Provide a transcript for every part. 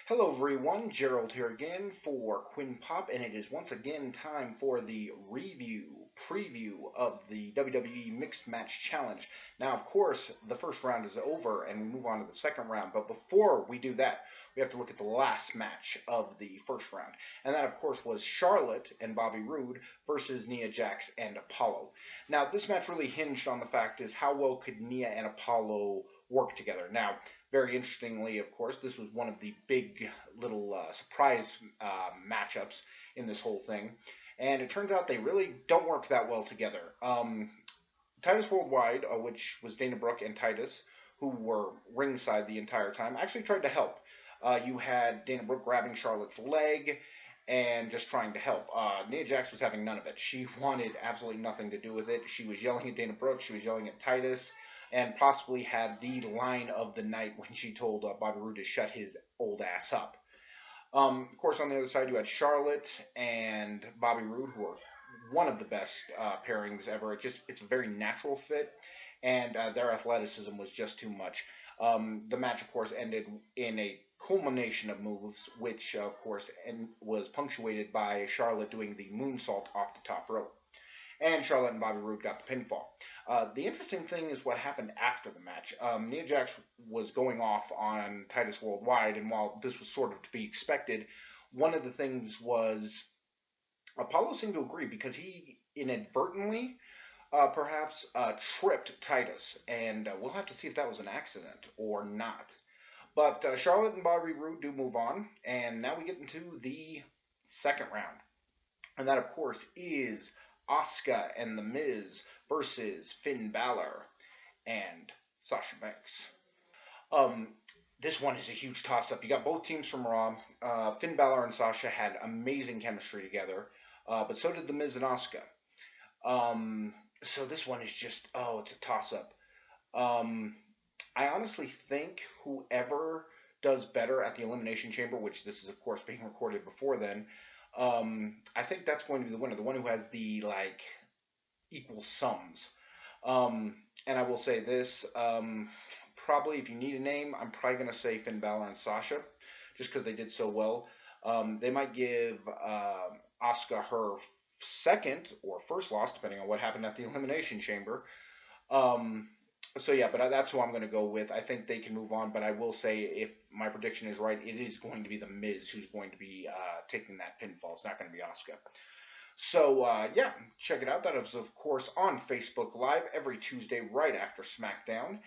Hello everyone, Gerald here again for Quinn Pop, and it is once again time for the preview of the WWE Mixed Match Challenge. Now, of course, the first round is over, and we move on to the second round, but before we do that, we have to look at the last match of the first round, and that, of course, was Charlotte and Bobby Roode versus Nia Jax and Apollo. Now, this match really hinged on the fact is how well could Nia and Apollo work together. Now, very interestingly, of course, this was one of the big little surprise matchups in this whole thing. And it turns out they really don't work that well together. Titus Worldwide, which was Dana Brooke and Titus, who were ringside the entire time, actually tried to help. You had Dana Brooke grabbing Charlotte's leg and just trying to help. Nia Jax was having none of it. She wanted absolutely nothing to do with it. She was yelling at Dana Brooke. She was yelling at Titus, and possibly had the line of the night when she told Bobby Roode to shut his old ass up. Of course, on the other side, you had Charlotte and Bobby Roode, who are one of the best pairings ever. It's a very natural fit, and their athleticism was just too much. The match, of course, ended in a culmination of moves, which, of course, was punctuated by Charlotte doing the moonsault off the top rope. And Charlotte and Bobby Roode got the pinfall. The interesting thing is what happened after the match. Nia Jax was going off on Titus Worldwide, and while this was sort of to be expected, one of the things was Apollo seemed to agree because he inadvertently, perhaps, tripped Titus, and we'll have to see if that was an accident or not. But Charlotte and Bobby Roode do move on, and now we get into the second round. And that, of course, is Asuka and The Miz versus Finn Balor and Sasha Banks. This one is a huge toss-up. You got both teams from Raw. Finn Balor and Sasha had amazing chemistry together, but so did The Miz and Asuka. So this one is just, it's a toss-up. I honestly think whoever does better at the Elimination Chamber, which this is, of course, being recorded before then, I think that's going to be the winner, the one who has the, equal sums. And I will say this, probably if you need a name, I'm probably going to say Finn Balor and Sasha, just because they did so well. They might give Asuka her second or first loss, depending on what happened at the Elimination Chamber. So yeah, but that's who I'm going to go with. I think they can move on, but I will say if my prediction is right, it is going to be The Miz who's going to be taking that pinfall. It's not going to be Asuka. So yeah, check it out. That is, of course, on Facebook Live every Tuesday right after SmackDown.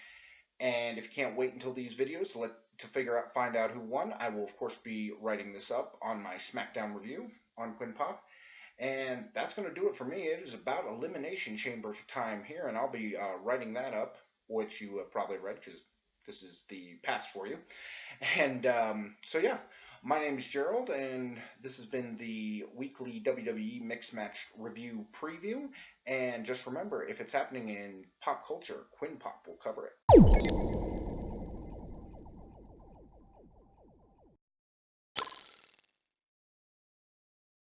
And if you can't wait until these videos to find out who won, I will, of course, be writing this up on my SmackDown review on Quinn Pop. And that's going to do it for me. It is about Elimination Chamber time here, and I'll be writing that up, which you have probably read because this is the past for you. And so yeah, my name is Gerald, and this has been the weekly WWE Mixed Match Review Preview. And just remember, if it's happening in pop culture, Quinn Pop will cover it.